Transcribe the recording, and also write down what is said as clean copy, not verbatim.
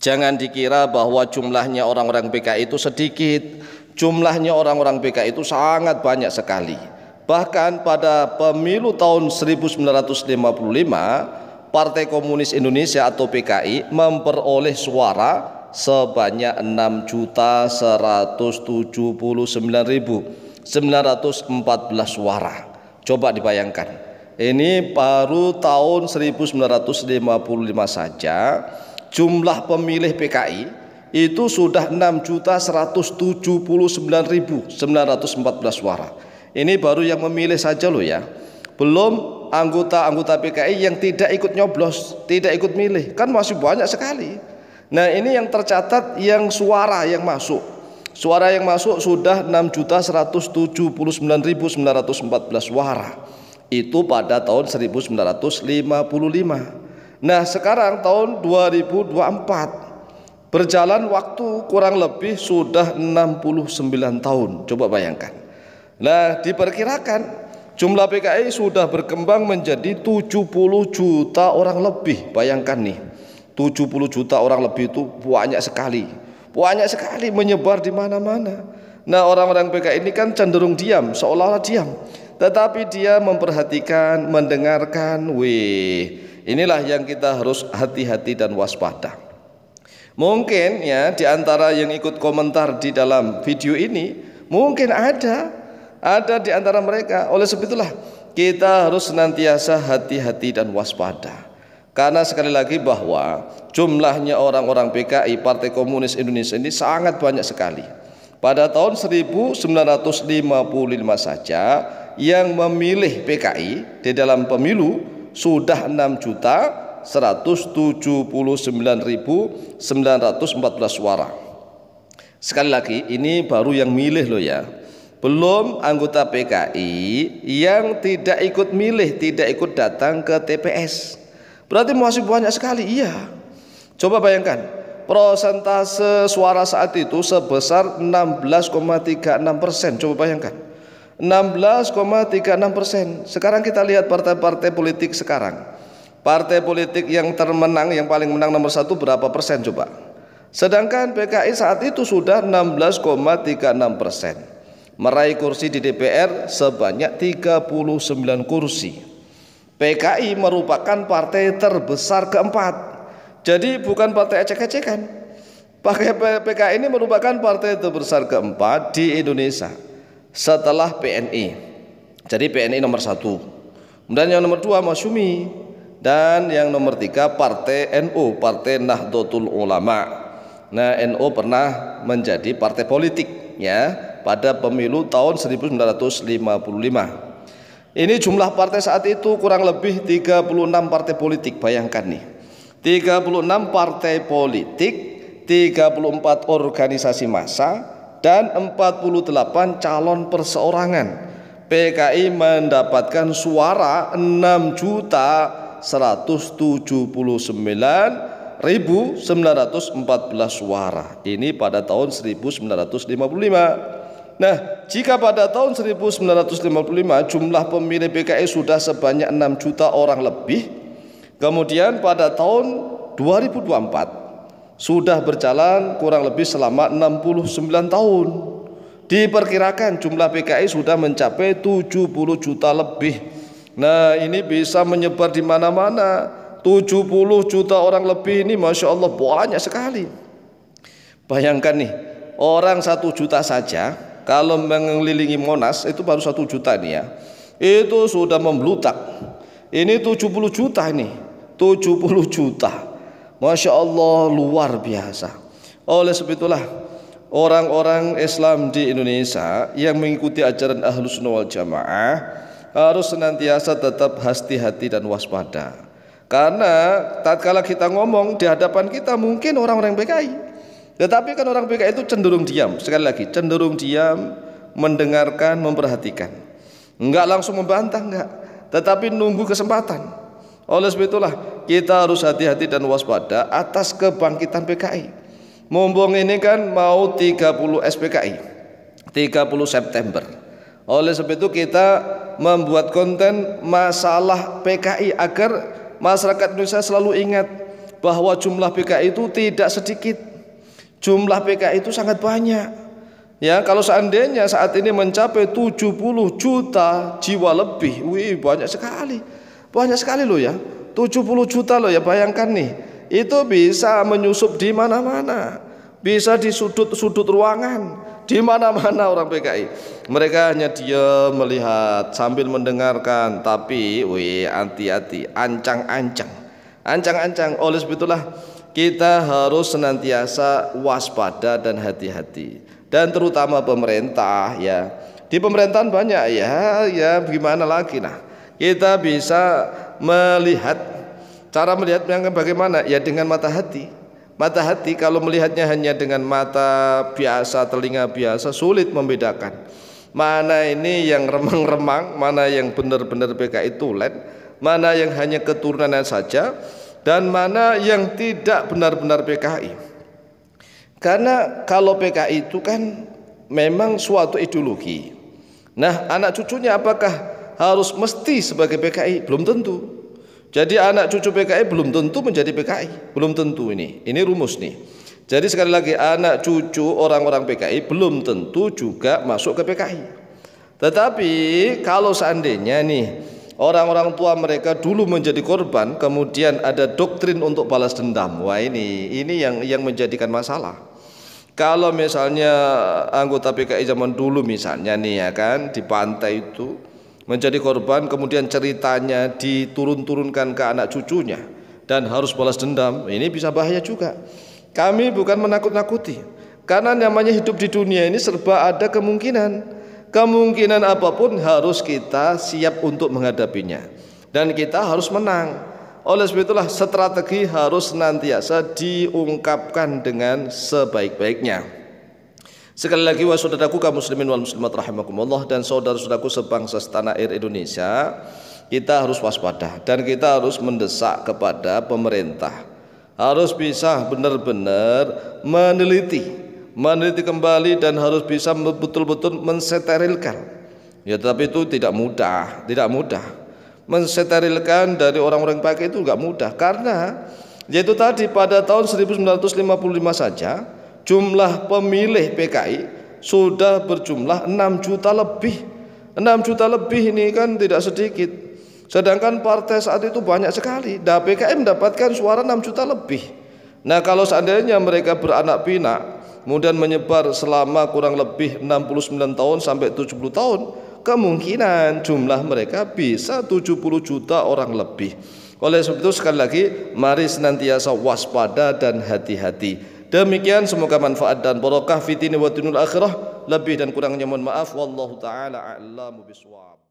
Jangan dikira bahwa jumlahnya orang-orang PKI itu sedikit. Jumlahnya orang-orang PKI itu sangat banyak sekali. Bahkan pada pemilu tahun 1955, Partai Komunis Indonesia atau PKI memperoleh suara sebanyak 6.179.914 suara. Coba dibayangkan. Ini baru tahun 1955 saja jumlah pemilih PKI itu sudah 6.179.914 suara. Ini baru yang memilih saja loh ya. Belum anggota-anggota PKI yang tidak ikut nyoblos, tidak ikut milih, kan masih banyak sekali. Nah, ini yang tercatat yang suara yang masuk. Suara yang masuk sudah 6.179.914 suara. Itu pada tahun 1955. Nah, sekarang tahun 2024. Berjalan waktu kurang lebih sudah 69 tahun. Coba bayangkan. Nah, diperkirakan jumlah PKI sudah berkembang menjadi 70 juta orang lebih. Bayangkan nih, 70 juta orang lebih itu banyak sekali. Banyak sekali, menyebar di mana-mana. Nah, orang-orang PKI ini kan cenderung diam, seolah-olah diam. Tetapi dia memperhatikan, mendengarkan. Inilah yang kita harus hati-hati dan waspada. Mungkin ya di antara yang ikut komentar di dalam video ini, mungkin ada di antara mereka. Oleh sebab itulah kita harus senantiasa hati-hati dan waspada. Karena sekali lagi bahwa jumlahnya orang-orang PKI Partai Komunis Indonesia ini sangat banyak sekali. Pada tahun 1955 saja yang memilih PKI di dalam pemilu sudah 6.179.914 suara. Sekali lagi, ini baru yang milih loh ya. Belum anggota PKI yang tidak ikut milih, tidak ikut datang ke TPS. Berarti masih banyak sekali. Iya. Coba bayangkan, persentase suara saat itu sebesar 16,36%. Coba bayangkan, 16,36%. Sekarang kita lihat partai-partai politik sekarang. Partai politik yang termenang, yang paling menang nomor 1 berapa persen coba? Sedangkan PKI saat itu sudah 16,36%. Meraih kursi di DPR sebanyak 39 kursi. PKI merupakan partai terbesar keempat. Jadi bukan partai ecek-ecekan. PKI ini merupakan partai terbesar keempat di Indonesia setelah PNI. Jadi PNI nomor 1. Kemudian yang nomor 2 Masyumi. Dan yang nomor 3 Partai NU, Partai Nahdlatul Ulama. Nah, NU pernah menjadi partai politik ya pada pemilu tahun 1955. Ini jumlah partai saat itu kurang lebih 36 partai politik. Bayangkan nih, 36 partai politik, 34 organisasi massa, dan 48 calon perseorangan. PKI mendapatkan suara 6.179.914 suara. Ini pada tahun 1955. Nah, jika pada tahun 1955 jumlah pemilih PKI sudah sebanyak 6 juta orang lebih, kemudian pada tahun 2024 sudah berjalan kurang lebih selama 69 tahun. Diperkirakan jumlah PKI sudah mencapai 70 juta lebih. Nah, ini bisa menyebar di mana-mana. 70 juta orang lebih ini Masya Allah banyak sekali. Bayangkan nih, orang 1 juta saja kalau mengelilingi Monas itu baru 1 juta nih ya, itu sudah memblutak. Ini 70 juta ini, 70 juta. Masya Allah luar biasa. Oleh sebab itulah orang-orang Islam di Indonesia yang mengikuti ajaran Ahlus Sunnah wal Jamaah harus senantiasa tetap hati-hati dan waspada. Karena tatkala kita ngomong di hadapan kita mungkin orang-orang PKI, tetapi kan orang PKI itu cenderung diam. Sekali lagi, cenderung diam, mendengarkan, memperhatikan. Enggak langsung membantah, enggak, tetapi nunggu kesempatan. Oleh sebab itulah kita harus hati-hati dan waspada atas kebangkitan PKI. Mumpung ini kan mau 30 SPKI, 30 September. Oleh sebab itu kita membuat konten masalah PKI agar masyarakat Indonesia selalu ingat bahwa jumlah PKI itu tidak sedikit. Jumlah PKI itu sangat banyak. Ya, kalau seandainya saat ini mencapai 70 juta jiwa lebih, wih banyak sekali. Banyak sekali loh ya. 70 juta loh ya, bayangkan nih. Itu bisa menyusup di mana-mana. Bisa di sudut-sudut ruangan, di mana-mana orang PKI. Mereka hanya diam melihat sambil mendengarkan, tapi hati-hati, ancang-ancang. Oleh sebab itulah kita harus senantiasa waspada dan hati-hati. Dan terutama pemerintah ya. Di pemerintahan banyak ya gimana lagi nah. Kita bisa melihat, cara melihat yang bagaimana? Ya dengan mata hati. Mata hati kalau melihatnya hanya dengan mata biasa, telinga biasa, sulit membedakan mana ini yang remang-remang, mana yang benar-benar PKI tulen, mana yang hanya keturunannya saja, dan mana yang tidak benar-benar PKI. Karena kalau PKI itu kan memang suatu ideologi. Nah, anak cucunya apakah harus mesti sebagai PKI? Belum tentu. Jadi anak cucu PKI belum tentu menjadi PKI, belum tentu ini rumus nih. Jadi sekali lagi anak cucu orang-orang PKI belum tentu juga masuk ke PKI. Tetapi kalau seandainya nih orang-orang tua mereka dulu menjadi korban, kemudian ada doktrin untuk balas dendam, wah ini yang menjadikan masalah. Kalau misalnya anggota PKI zaman dulu misalnya nih ya kan di pantai itu menjadi korban, kemudian ceritanya diturun-turunkan ke anak cucunya dan harus balas dendam, ini bisa bahaya juga. Kami bukan menakut-nakuti, karena namanya hidup di dunia ini serba ada kemungkinan apapun harus kita siap untuk menghadapinya, dan kita harus menang. Oleh sebab itulah strategi harus senantiasa diungkapkan dengan sebaik-baiknya. Sekali lagi saudaraku kaum muslimin wal muslimat rahimakumullah dan saudara-saudaraku sebangsa setanah air Indonesia, kita harus waspada dan kita harus mendesak kepada pemerintah, harus bisa benar-benar meneliti kembali dan harus bisa betul-betul mensterilkan. Ya, tapi itu tidak mudah. Mensterilkan dari orang-orang pakai itu enggak mudah, karena yaitu tadi pada tahun 1955 saja jumlah pemilih PKI sudah berjumlah 6 juta lebih. 6 juta lebih ini kan tidak sedikit. Sedangkan partai saat itu banyak sekali. Nah, PKI mendapatkan suara 6 juta lebih. Nah, kalau seandainya mereka beranak pinak, kemudian menyebar selama kurang lebih 69 tahun sampai 70 tahun, kemungkinan jumlah mereka bisa 70 juta orang lebih. Oleh sebab itu sekali lagi mari senantiasa waspada dan hati-hati. Demikian, semoga manfaat dan barokah fitini wa dunul akhirah. Lebih dan kurangnya mohon maaf, wallahu taala a'lamu bishawab.